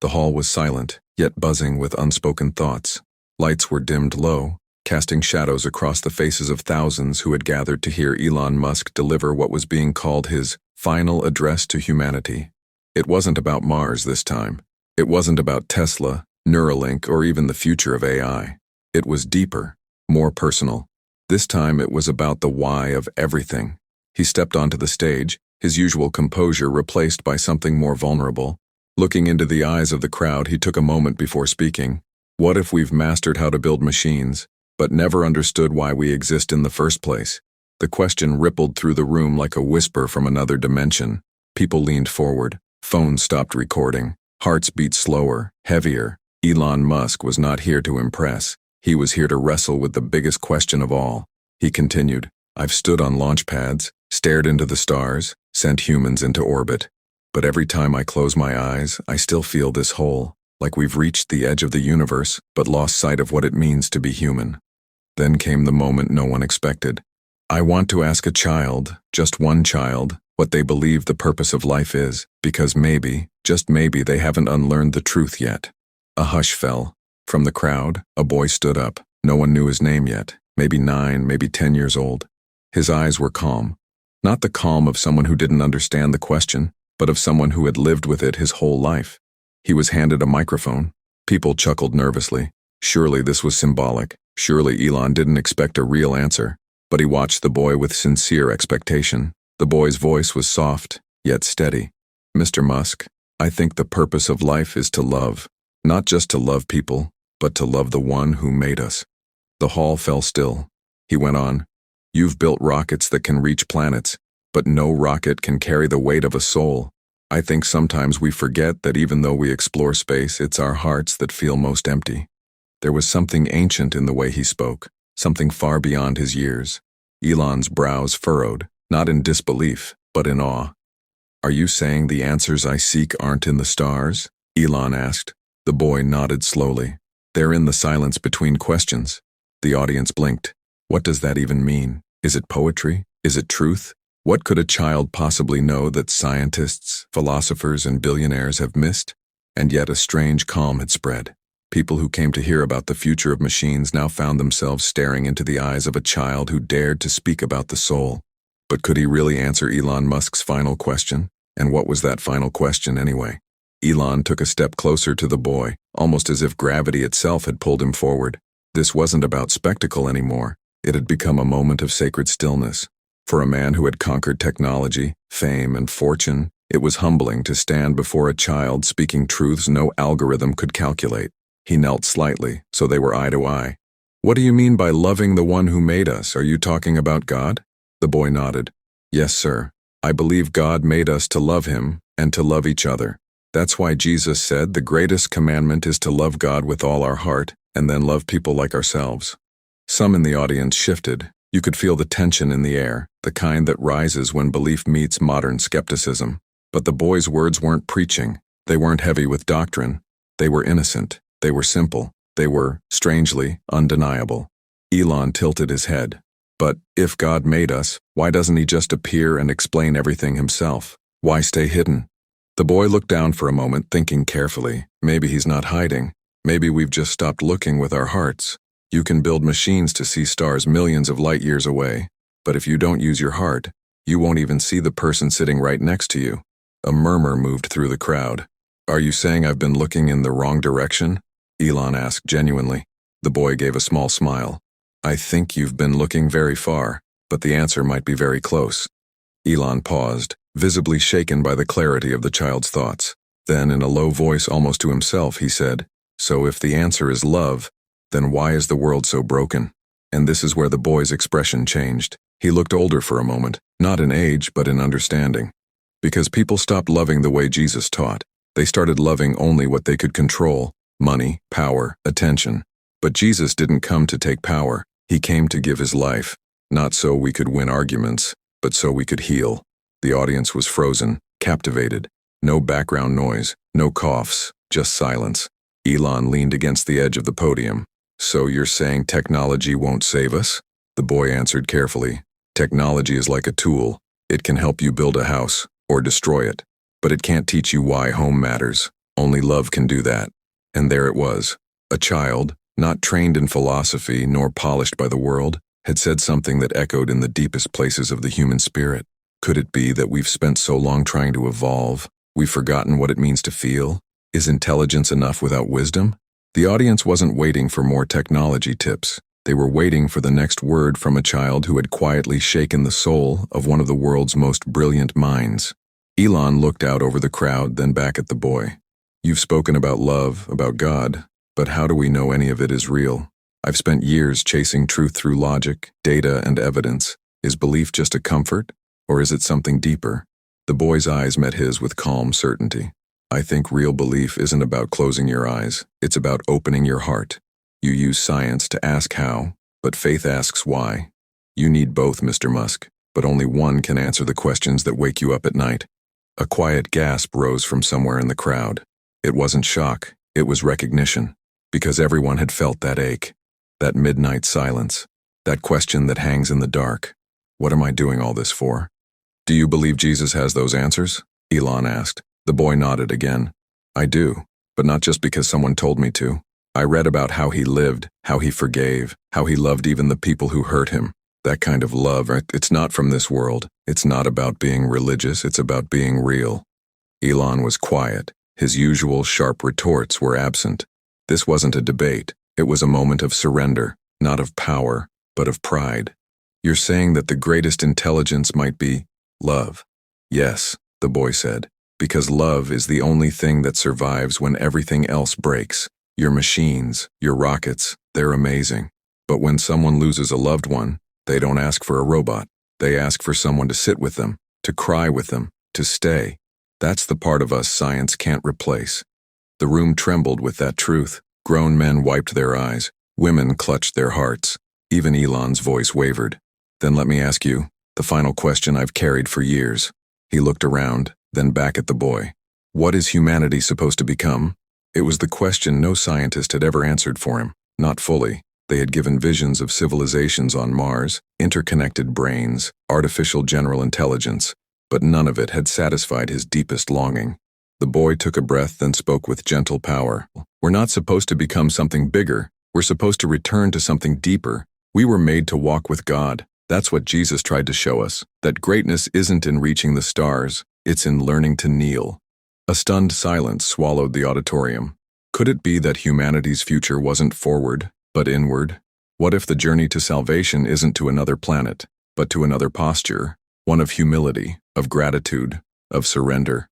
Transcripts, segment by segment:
The hall was silent, yet buzzing with unspoken thoughts. Lights were dimmed low, casting shadows across the faces of thousands who had gathered to hear Elon Musk deliver what was being called his final address to humanity. It wasn't about Mars this time. It wasn't about Tesla, Neuralink, or even the future of AI. It was deeper, more personal. This time it was about the why of everything. He stepped onto the stage, his usual composure replaced by something more vulnerable. Looking into the eyes of the crowd, he took a moment before speaking. What if we've mastered how to build machines, but never understood why we exist in the first place? The question rippled through the room like a whisper from another dimension. People leaned forward. Phones stopped recording. Hearts beat slower, heavier. Elon Musk was not here to impress. He was here to wrestle with the biggest question of all. He continued, I've stood on launch pads, stared into the stars, sent humans into orbit. But every time I close my eyes, I still feel this hole, like we've reached the edge of the universe, but lost sight of what it means to be human. Then came the moment no one expected. I want to ask a child, just one child, what they believe the purpose of life is, because maybe, just maybe, they haven't unlearned the truth yet. A hush fell. From the crowd, a boy stood up. No one knew his name yet, maybe 9, maybe 10 years old. His eyes were calm. Not the calm of someone who didn't understand the question, but of someone who had lived with it his whole life. He was handed a microphone. People chuckled nervously. Surely this was symbolic. Surely Elon didn't expect a real answer. But he watched the boy with sincere expectation. The boy's voice was soft, yet steady. Mr. Musk, I think the purpose of life is to love. Not just to love people, but to love the one who made us. The hall fell still. He went on, You've built rockets that can reach planets, but no rocket can carry the weight of a soul. I think sometimes we forget that even though we explore space, it's our hearts that feel most empty. There was something ancient in the way he spoke, something far beyond his years. Elon's brows furrowed, not in disbelief, but in awe. Are you saying the answers I seek aren't in the stars? Elon asked. The boy nodded slowly. They're in the silence between questions. The audience blinked. What does that even mean? Is it poetry? Is it truth? What could a child possibly know that scientists, philosophers, and billionaires have missed? And yet a strange calm had spread. People who came to hear about the future of machines now found themselves staring into the eyes of a child who dared to speak about the soul. But could he really answer Elon Musk's final question? And what was that final question anyway? Elon took a step closer to the boy, almost as if gravity itself had pulled him forward. This wasn't about spectacle anymore. It had become a moment of sacred stillness. For a man who had conquered technology, fame, and fortune, it was humbling to stand before a child speaking truths no algorithm could calculate. He knelt slightly, so they were eye to eye. What do you mean by loving the one who made us? Are you talking about God? The boy nodded. Yes, sir. I believe God made us to love him and to love each other. That's why Jesus said the greatest commandment is to love God with all our heart and then love people like ourselves. Some in the audience shifted. You could feel the tension in the air, the kind that rises when belief meets modern skepticism. But the boy's words weren't preaching. They weren't heavy with doctrine. They were innocent. They were simple. They were, strangely, undeniable. Elon tilted his head. But if God made us, why doesn't he just appear and explain everything himself? Why stay hidden? The boy looked down for a moment, thinking carefully. Maybe he's not hiding. Maybe we've just stopped looking with our hearts. You can build machines to see stars millions of light years away. But if you don't use your heart, you won't even see the person sitting right next to you. A murmur moved through the crowd. Are you saying I've been looking in the wrong direction? Elon asked genuinely. The boy gave a small smile. I think you've been looking very far, but the answer might be very close. Elon paused, visibly shaken by the clarity of the child's thoughts. Then, in a low voice almost to himself, he said, So if the answer is love, then why is the world so broken? And this is where the boy's expression changed. He looked older for a moment, not in age, but in understanding. Because people stopped loving the way Jesus taught. They started loving only what they could control: money, power, attention. But Jesus didn't come to take power. He came to give his life, not so we could win arguments, but so we could heal. The audience was frozen, captivated. No background noise, no coughs, just silence. Elon leaned against the edge of the podium. So you're saying technology won't save us? The boy answered carefully. Technology is like a tool. It can help you build a house, or destroy it. But it can't teach you why home matters. Only love can do that. And there it was. A child, not trained in philosophy nor polished by the world, had said something that echoed in the deepest places of the human spirit. Could it be that we've spent so long trying to evolve, we've forgotten what it means to feel? Is intelligence enough without wisdom? The audience wasn't waiting for more technology tips. They were waiting for the next word from a child who had quietly shaken the soul of one of the world's most brilliant minds. Elon looked out over the crowd, then back at the boy. You've spoken about love, about God, but how do we know any of it is real? I've spent years chasing truth through logic, data, and evidence. Is belief just a comfort, or is it something deeper? The boy's eyes met his with calm certainty. I think real belief isn't about closing your eyes, it's about opening your heart. You use science to ask how, but faith asks why. You need both, Mr. Musk, but only one can answer the questions that wake you up at night. A quiet gasp rose from somewhere in the crowd. It wasn't shock, it was recognition, because everyone had felt that ache, that midnight silence, that question that hangs in the dark. What am I doing all this for? Do you believe Jesus has those answers? Elon asked. The boy nodded again. I do, but not just because someone told me to. I read about how he lived, how he forgave, how he loved even the people who hurt him. That kind of love, it's not from this world. It's not about being religious, it's about being real. Elon was quiet. His usual sharp retorts were absent. This wasn't a debate. It was a moment of surrender, not of power, but of pride. You're saying that the greatest intelligence might be love. Yes, the boy said, because love is the only thing that survives when everything else breaks. Your machines, your rockets, they're amazing. But when someone loses a loved one, they don't ask for a robot. They ask for someone to sit with them, to cry with them, to stay. That's the part of us science can't replace. The room trembled with that truth. Grown men wiped their eyes. Women clutched their hearts. Even Elon's voice wavered. Then let me ask you, the final question I've carried for years. He looked around, then back at the boy. What is humanity supposed to become? It was the question no scientist had ever answered for him. Not fully. They had given visions of civilizations on Mars, interconnected brains, artificial general intelligence, but none of it had satisfied his deepest longing. The boy took a breath, then spoke with gentle power. We're not supposed to become something bigger. We're supposed to return to something deeper. We were made to walk with God. That's what Jesus tried to show us, that greatness isn't in reaching the stars, it's in learning to kneel. A stunned silence swallowed the auditorium. Could it be that humanity's future wasn't forward, but inward? What if the journey to salvation isn't to another planet, but to another posture, one of humility, of gratitude, of surrender?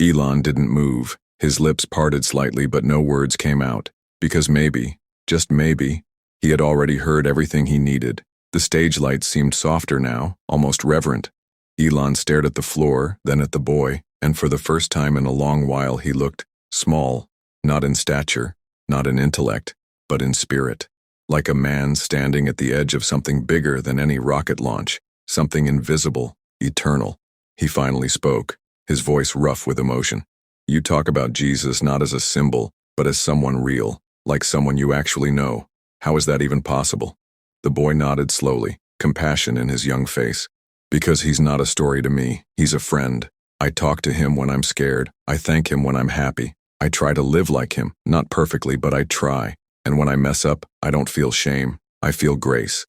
Elon didn't move. His lips parted slightly, but no words came out, because maybe, just maybe, he had already heard everything he needed. The stage lights seemed softer now, almost reverent. Elon stared at the floor, then at the boy, and for the first time in a long while he looked small, not in stature, not in intellect, but in spirit, like a man standing at the edge of something bigger than any rocket launch, something invisible, eternal. He finally spoke, his voice rough with emotion. You talk about Jesus not as a symbol, but as someone real, like someone you actually know. How is that even possible? The boy nodded slowly, compassion in his young face. Because he's not a story to me, he's a friend. I talk to him when I'm scared. I thank him when I'm happy. I try to live like him, not perfectly, but I try. And when I mess up, I don't feel shame. I feel grace.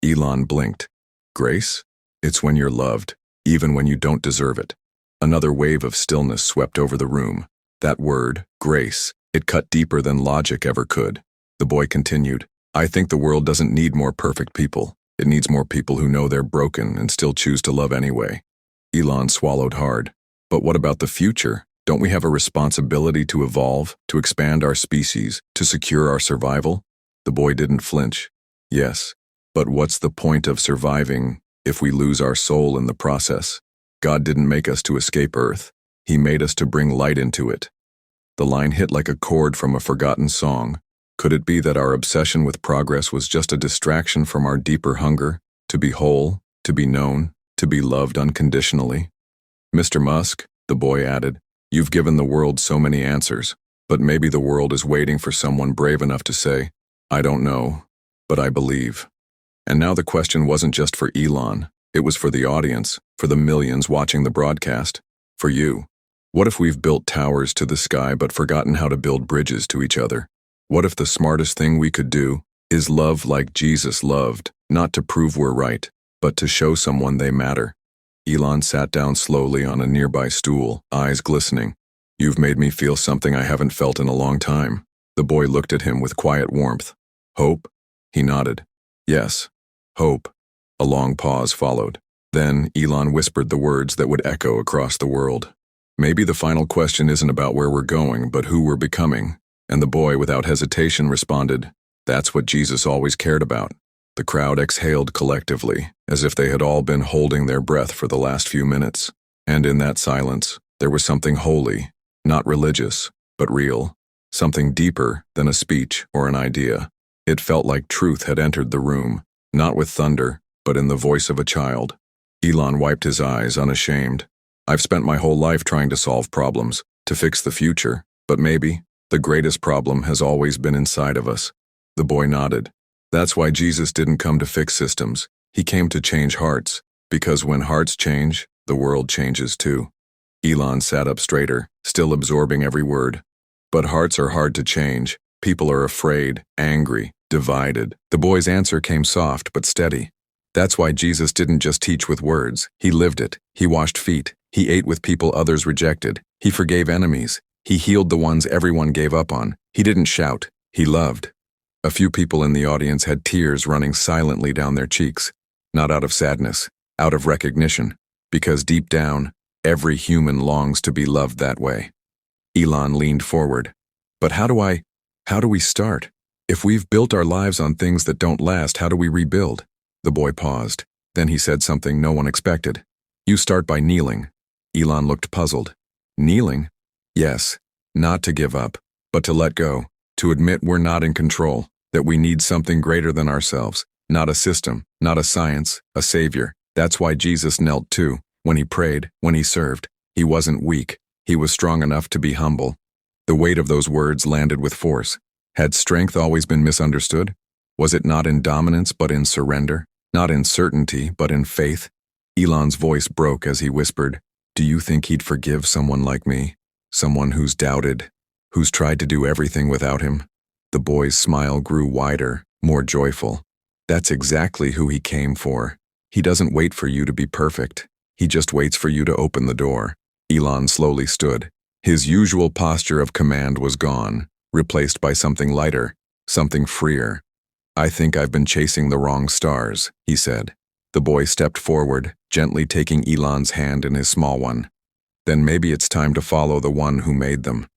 Elon blinked. Grace? It's when you're loved, even when you don't deserve it. Another wave of stillness swept over the room. That word, grace, it cut deeper than logic ever could. The boy continued, I think the world doesn't need more perfect people. It needs more people who know they're broken and still choose to love anyway. Elon swallowed hard. But what about the future? Don't we have a responsibility to evolve, to expand our species, to secure our survival? The boy didn't flinch. Yes, but what's the point of surviving if we lose our soul in the process? God didn't make us to escape Earth. He made us to bring light into it. The line hit like a chord from a forgotten song. Could it be that our obsession with progress was just a distraction from our deeper hunger, to be whole, to be known, to be loved unconditionally? Mr. Musk, the boy added, you've given the world so many answers, but maybe the world is waiting for someone brave enough to say, I don't know, but I believe. And now the question wasn't just for Elon, it was for the audience, for the millions watching the broadcast, for you. What if we've built towers to the sky but forgotten how to build bridges to each other? What if the smartest thing we could do is love like Jesus loved, not to prove we're right, but to show someone they matter? Elon sat down slowly on a nearby stool, eyes glistening. You've made me feel something I haven't felt in a long time. The boy looked at him with quiet warmth. Hope? He nodded. Yes, hope. A long pause followed. Then Elon whispered the words that would echo across the world. Maybe the final question isn't about where we're going, but who we're becoming. And the boy, without hesitation, responded, That's what Jesus always cared about. The crowd exhaled collectively, as if they had all been holding their breath for the last few minutes. And in that silence, there was something holy, not religious, but real, something deeper than a speech or an idea. It felt like truth had entered the room, not with thunder, but in the voice of a child. Elon wiped his eyes, unashamed. I've spent my whole life trying to solve problems, to fix the future, but maybe the greatest problem has always been inside of us. The boy nodded. That's why Jesus didn't come to fix systems. He came to change hearts, because when hearts change, the world changes too. Elon sat up straighter, still absorbing every word. But hearts are hard to change. People are afraid, angry, divided. The boy's answer came soft but steady. That's why Jesus didn't just teach with words. He lived it. He washed feet. He ate with people others rejected. He forgave enemies. He healed the ones everyone gave up on. He didn't shout. He loved. A few people in the audience had tears running silently down their cheeks, not out of sadness, out of recognition, because deep down, every human longs to be loved that way. Elon leaned forward. But how do we start? If we've built our lives on things that don't last, how do we rebuild? The boy paused. Then he said something no one expected. You start by kneeling. Elon looked puzzled. Kneeling? Yes, not to give up, but to let go, to admit we're not in control, that we need something greater than ourselves, not a system, not a science, a savior. That's why Jesus knelt too. When he prayed, when he served, he wasn't weak. He was strong enough to be humble. The weight of those words landed with force. Had strength always been misunderstood? Was it not in dominance but in surrender? Not in certainty but in faith? Elon's voice broke as he whispered, Do you think he'd forgive someone like me? Someone who's doubted, who's tried to do everything without him? The boy's smile grew wider, more joyful. That's exactly who he came for. He doesn't wait for you to be perfect. He just waits for you to open the door. Elon slowly stood. His usual posture of command was gone, replaced by something lighter, something freer. I think I've been chasing the wrong stars, he said. The boy stepped forward, gently taking Elon's hand in his small one. Then maybe it's time to follow the one who made them.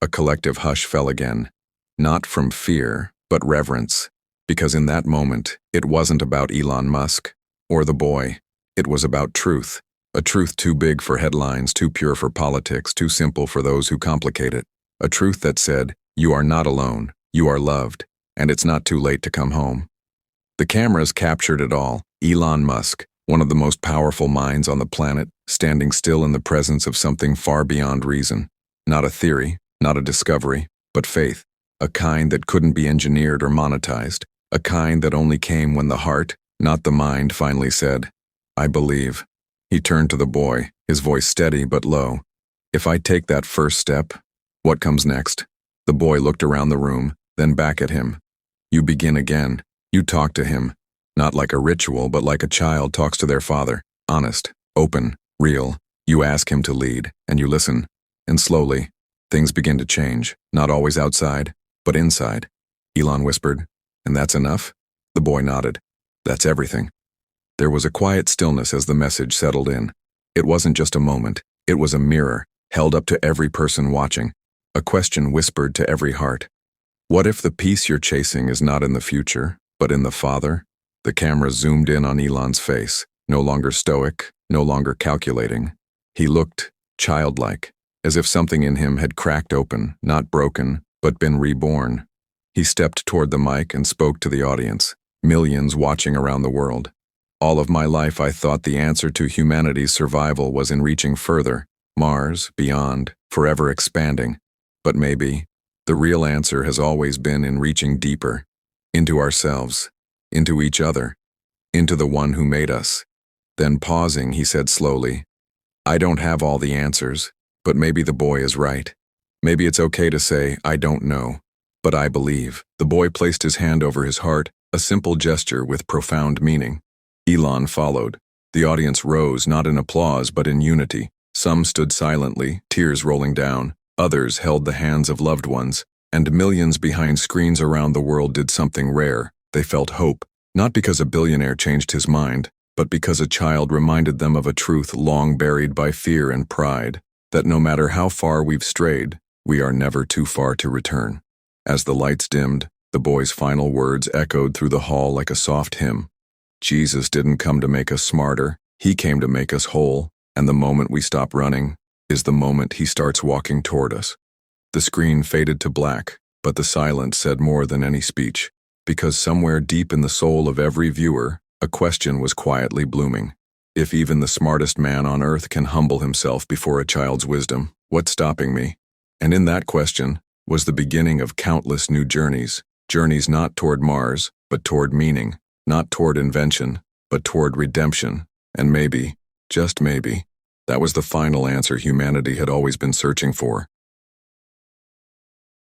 A collective hush fell again. Not from fear, but reverence. Because in that moment, it wasn't about Elon Musk or the boy. It was about truth. A truth too big for headlines, too pure for politics, too simple for those who complicate it. A truth that said, you are not alone, you are loved, and it's not too late to come home. The cameras captured it all. Elon Musk, one of the most powerful minds on the planet, standing still in the presence of something far beyond reason. Not a theory, not a discovery, but faith. A kind that couldn't be engineered or monetized. A kind that only came when the heart, not the mind, finally said, I believe. He turned to the boy, his voice steady but low. If I take that first step, what comes next? The boy looked around the room, then back at him. You begin again. You talk to him. Not like a ritual, but like a child talks to their father. Honest, open, real. You ask him to lead, and you listen. And slowly, things begin to change. Not always outside, but inside. Elon whispered, And that's enough? The boy nodded. That's everything. There was a quiet stillness as the message settled in. It wasn't just a moment. It was a mirror, held up to every person watching. A question whispered to every heart. What if the peace you're chasing is not in the future, but in the Father? The camera zoomed in on Elon's face, no longer stoic, no longer calculating. He looked childlike, as if something in him had cracked open, not broken, but been reborn. He stepped toward the mic and spoke to the audience, millions watching around the world. All of my life I thought the answer to humanity's survival was in reaching further, Mars, beyond, forever expanding. But maybe, the real answer has always been in reaching deeper, into ourselves, into each other, into the one who made us. Then pausing, he said slowly, I don't have all the answers, But maybe the boy is right. Maybe it's okay to say, I don't know. But I believe. The boy placed his hand over his heart, a simple gesture with profound meaning. Elon followed. The audience rose, not in applause but in unity. Some stood silently, tears rolling down. Others held the hands of loved ones. And millions behind screens around the world did something rare. They felt hope, not because a billionaire changed his mind, but because a child reminded them of a truth long buried by fear and pride, that no matter how far we've strayed, we are never too far to return. As the lights dimmed, the boy's final words echoed through the hall like a soft hymn. Jesus didn't come to make us smarter, he came to make us whole, and the moment we stop running is the moment he starts walking toward us. The screen faded to black, but the silence said more than any speech, because somewhere deep in the soul of every viewer, a question was quietly blooming. If even the smartest man on earth can humble himself before a child's wisdom, what's stopping me? And in that question was the beginning of countless new journeys, journeys not toward Mars, but toward meaning, not toward invention, but toward redemption, and maybe, just maybe, that was the final answer humanity had always been searching for.